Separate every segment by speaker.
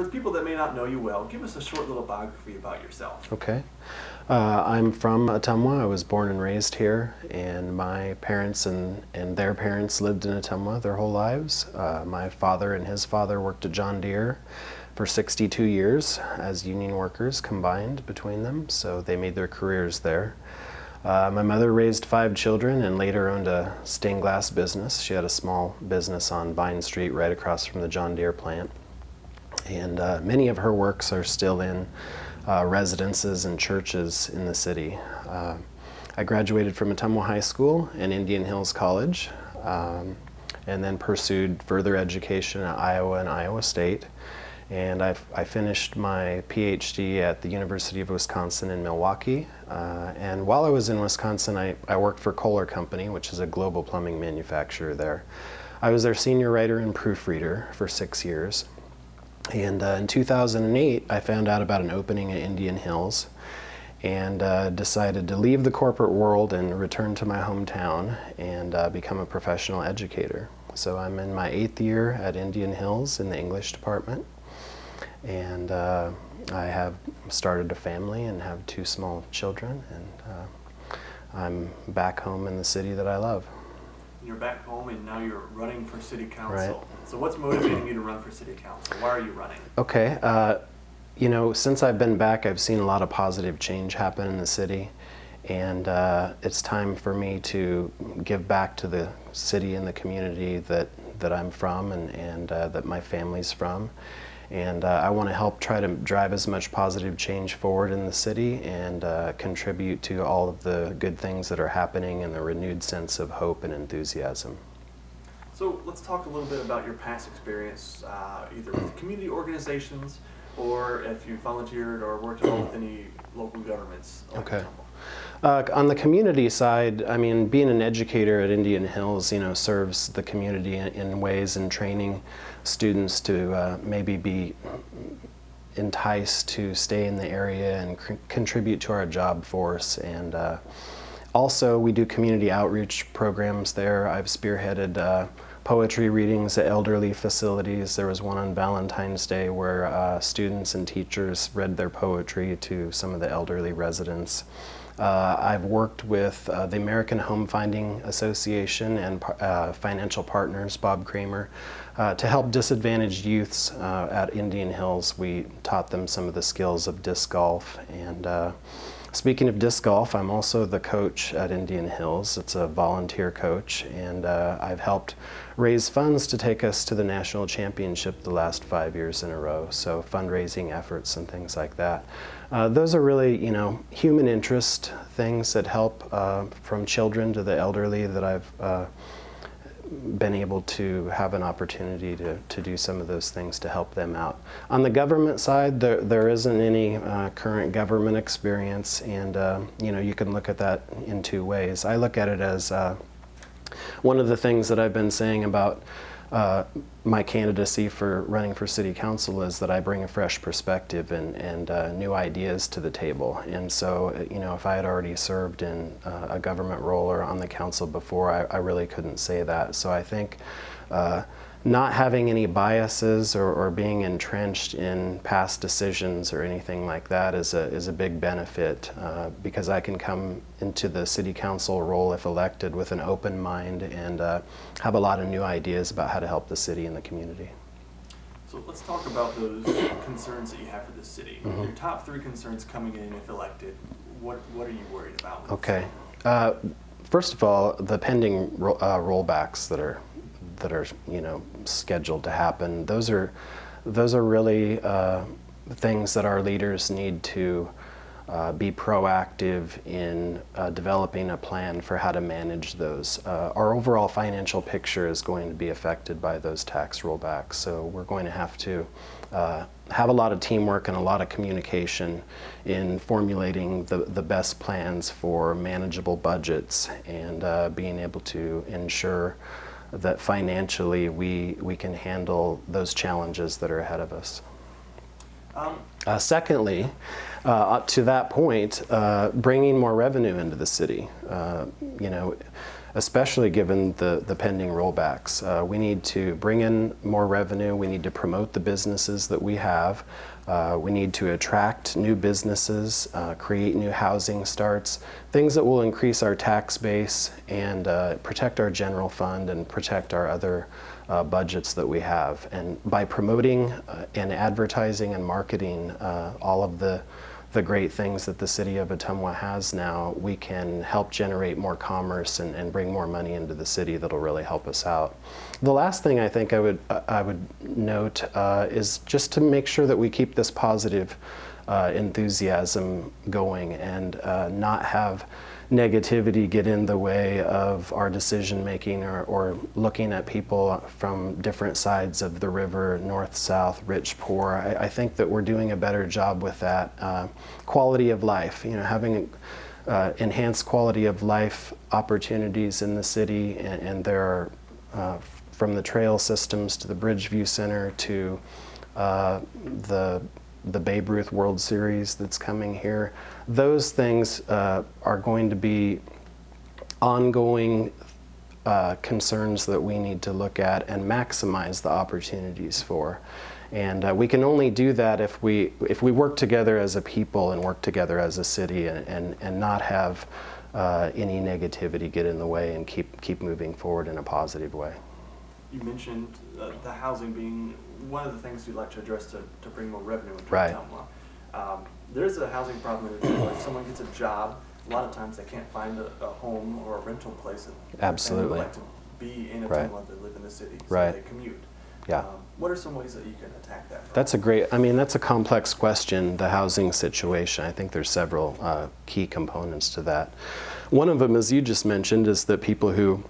Speaker 1: for the people that may not know you well, give us a short little biography about yourself.
Speaker 2: Okay. I'm from Ottumwa. I was born and raised here, and my parents and their parents lived in Ottumwa their whole lives. My father and his father worked at John Deere for 62 years as union workers combined between them, so they made their careers there. My mother raised 5 children and later owned a stained glass business. She had a small business on Vine Street right across from the John Deere plant. And many of her works are still in residences and churches in the city. I graduated from Ottumwa High School and Indian Hills College, and then pursued further education at Iowa and Iowa State. And I finished my PhD at the University of Wisconsin in Milwaukee. And while I was in Wisconsin, I worked for Kohler Company, which is a global plumbing manufacturer there. I was their senior writer and proofreader for 6 years. And in 2008, I found out about an opening at Indian Hills and decided to leave the corporate world and return to my hometown and become a professional educator. So I'm in my 8th year at Indian Hills in the English department. And I have started a family and have 2 small children, and I'm back home in the city that I love.
Speaker 1: You're back home and now you're running for city council.
Speaker 2: Right.
Speaker 1: So what's motivating you to run for city council? Why are you running?
Speaker 2: Okay, you know, since I've been back, I've seen a lot of positive change happen in the city, and it's time for me to give back to the city and the community that I'm from and that my family's from. And I want to help try to drive as much positive change forward in the city and contribute to all of the good things that are happening and the renewed sense of hope and enthusiasm.
Speaker 1: So let's talk a little bit about your past experience, either with community organizations or if you volunteered or worked at all with any local governments.
Speaker 2: Okay. On the community side, I mean, being an educator at Indian Hills, you know, serves the community in ways and training students to maybe be enticed to stay in the area and contribute to our job force. And also, we do community outreach programs there. I've spearheaded poetry readings at elderly facilities. There was one on Valentine's Day where students and teachers read their poetry to some of the elderly residents. I've worked with the American Home Finding Association and financial partners, Bob Kramer, to help disadvantaged youths at Indian Hills. We taught them some of the skills of disc golf. And speaking of disc golf, I'm also the coach at Indian Hills. It's a volunteer coach, and I've helped raise funds to take us to the national championship the last 5 years in a row, so fundraising efforts and things like that. Those are really, you know, human interest things that help from children to the elderly that I've been able to have an opportunity to do some of those things to help them out. On the government side, there isn't any current government experience, and you know, you can look at that in 2 ways. I look at it as one of the things that I've been saying about my candidacy for running for city council is that I bring a fresh perspective and new ideas to the table. And so, you know, if I had already served in a government role or on the council before, I really couldn't say that. So I think not having any biases or being entrenched in past decisions or anything like that is a big benefit because I can come into the city council role if elected with an open mind and have a lot of new ideas about how to help the city and the community.
Speaker 1: So let's talk about those concerns that you have for the city. Mm-hmm. Your top 3 concerns coming in if elected, what are you worried about?
Speaker 2: Okay. First of all, the pending rollbacks that are you know, scheduled to happen. Those are really things that our leaders need to be proactive in developing a plan for how to manage those. Our overall financial picture is going to be affected by those tax rollbacks, so we're going to have to have a lot of teamwork and a lot of communication in formulating the best plans for manageable budgets and being able to ensure that financially we can handle those challenges that are ahead of us. Secondly, to that point, bringing more revenue into the city. You know, especially given the pending rollbacks. We need to bring in more revenue. We need to promote the businesses that we have. We need to attract new businesses, create new housing starts, things that will increase our tax base and protect our general fund and protect our other budgets that we have. And by promoting and advertising and marketing all of the great things that the city of Ottumwa has now, we can help generate more commerce and bring more money into the city that'll really help us out. The last thing I think I would note is just to make sure that we keep this positive enthusiasm going and not have negativity get in the way of our decision making or looking at people from different sides of the river, north, south, rich, poor. I think that we're doing a better job with that. Quality of life, having enhanced quality of life opportunities in the city, and there are from the trail systems to the Bridgeview Center to the Babe Ruth World Series that's coming here. Those things are going to be ongoing concerns that we need to look at and maximize the opportunities for. And we can only do that if we work together as a people and work together as a city and not have any negativity get in the way and keep moving forward in a positive way.
Speaker 1: You mentioned the housing being one of the things you'd like to address to bring more revenue into
Speaker 2: Right.
Speaker 1: Ottumwa. There's a housing problem in Ottumwa. If someone gets a job, a lot of times they can't find a home or a rental place that
Speaker 2: Absolutely.
Speaker 1: they would like to be in Ottumwa.
Speaker 2: Right.
Speaker 1: They live in the city, so
Speaker 2: Right.
Speaker 1: they commute.
Speaker 2: Yeah.
Speaker 1: What are some ways that you can attack that problem?
Speaker 2: That's a complex question, the housing situation. I think there's several key components to that. One of them, as you just mentioned, is that people who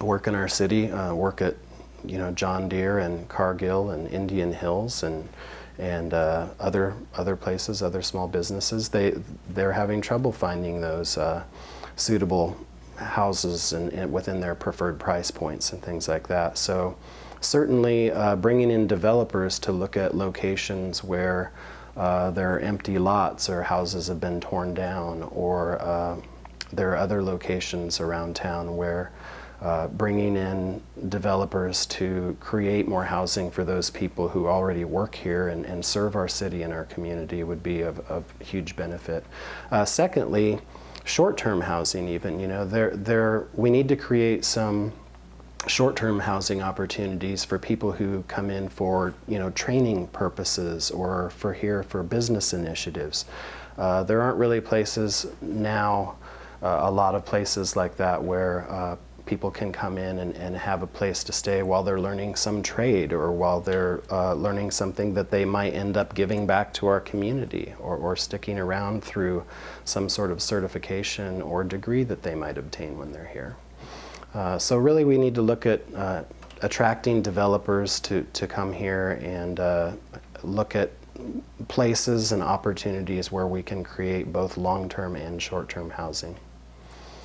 Speaker 2: work in our city, work at John Deere and Cargill and Indian Hills and other places, other small businesses. They're having trouble finding those suitable houses and within their preferred price points and things like that. So certainly bringing in developers to look at locations where there are empty lots or houses have been torn down, or there are other locations around town where bringing in developers to create more housing for those people who already work here and serve our city and our community would be of huge benefit. Secondly, short-term housing even, we need to create some short-term housing opportunities for people who come in for training purposes or for business initiatives. There aren't really places now, a lot of places like that where people can come in and have a place to stay while they're learning some trade or while they're learning something that they might end up giving back to our community or sticking around through some sort of certification or degree that they might obtain when they're here. So really we need to look at attracting developers to come here and look at places and opportunities where we can create both long-term and short-term housing.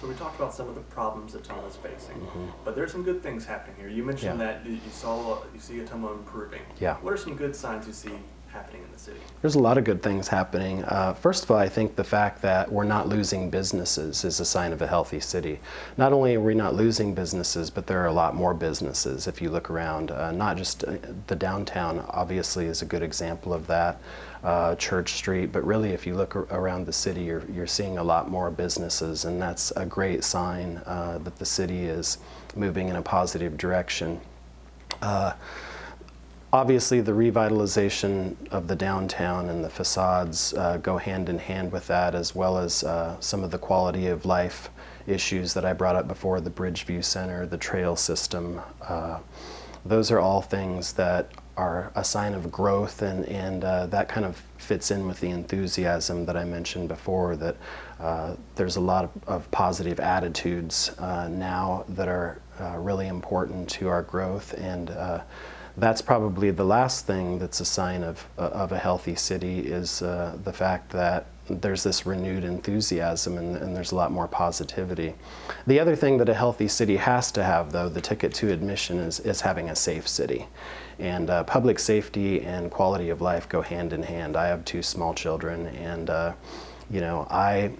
Speaker 1: So we talked about some of the problems that Ottumwa is facing, but there's some good things happening here. You mentioned that you see Ottumwa improving.
Speaker 2: Yeah.
Speaker 1: What are some good signs you see happening in the city?
Speaker 2: There's a lot of good things happening. First of all, I think the fact that we're not losing businesses is a sign of a healthy city. Not only are we not losing businesses, but there are a lot more businesses. If you look around, not just the downtown obviously is a good example of that, Church Street, but really if you look around the city, you're seeing a lot more businesses, and that's a great sign that the city is moving in a positive direction. Obviously, the revitalization of the downtown and the facades go hand in hand with that, as well as some of the quality of life issues that I brought up before, the Bridgeview Center, the trail system. Those are all things that are a sign of growth, and that kind of fits in with the enthusiasm that I mentioned before, that there's a lot of positive attitudes now that are really important to our growth, and that's probably the last thing that's a sign of a healthy city, is the fact that there's this renewed enthusiasm and there's a lot more positivity. The other thing that a healthy city has to have, though, the ticket to admission, is having a safe city. And public safety and quality of life go hand in hand. I have 2 small children, and I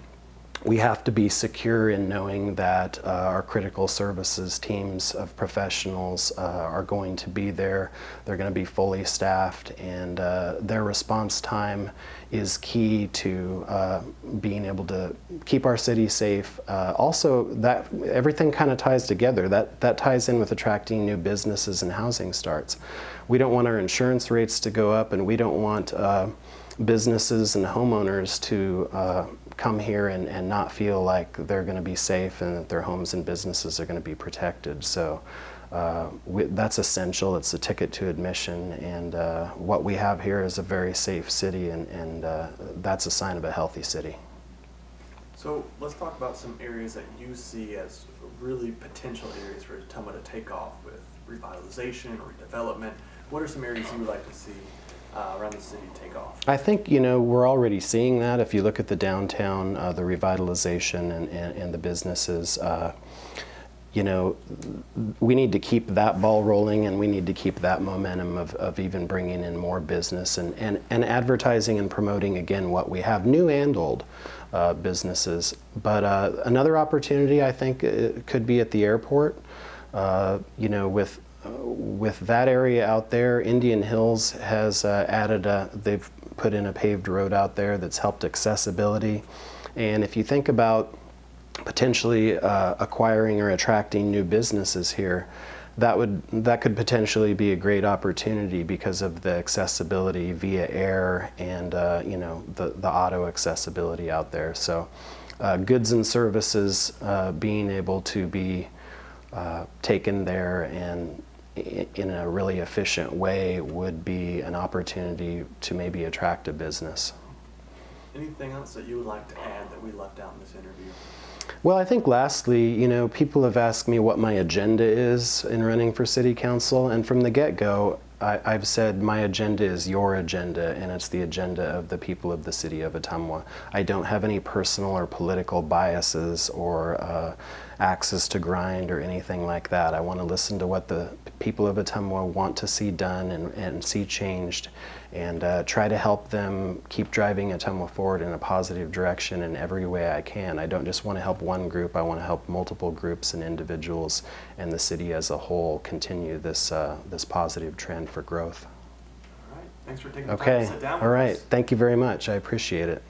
Speaker 2: we have to be secure in knowing that our critical services teams of professionals are going to be there. They're going to be fully staffed, and their response time is key to being able to keep our city safe. Also, that everything kind of ties together. That ties in with attracting new businesses and housing starts. We don't want our insurance rates to go up, and we don't want businesses and homeowners to come here and not feel like they're going to be safe and that their homes and businesses are going to be protected. So that's essential. It's a ticket to admission, and what we have here is a very safe city, and that's a sign of a healthy city.
Speaker 1: So let's talk about some areas that you see as really potential areas for Ottumwa to take off with revitalization or redevelopment. What are some areas you would like to see around the city take off? I
Speaker 2: think, we're already seeing that. If you look at the downtown, the revitalization and the businesses, we need to keep that ball rolling, and we need to keep that momentum of even bringing in more business and advertising and promoting, again, what we have, new and old businesses. But another opportunity, I think, could be at the airport. With that area out there, Indian Hills has they've put in a paved road out there that's helped accessibility. And if you think about potentially acquiring or attracting new businesses here, that could potentially be a great opportunity because of the accessibility via air and the auto accessibility out there. So goods and services being able to be taken there and in a really efficient way would be an opportunity to maybe attract a business.
Speaker 1: Anything else that you would like to add that we left out in this interview?
Speaker 2: Well, I think lastly, people have asked me what my agenda is in running for city council, and from the get-go, I've said my agenda is your agenda, and it's the agenda of the people of the city of Ottumwa. I don't have any personal or political biases or axes to grind or anything like that. I want to listen to what the people of Ottumwa want to see done and see changed, and try to help them keep driving Ottumwa forward in a positive direction in every way I can. I don't just want to help one group, I want to help multiple groups and individuals and the city as a whole continue this positive trend for growth.
Speaker 1: All right, thanks for taking the time to sit down with us.
Speaker 2: All right, thank you very much. I appreciate it.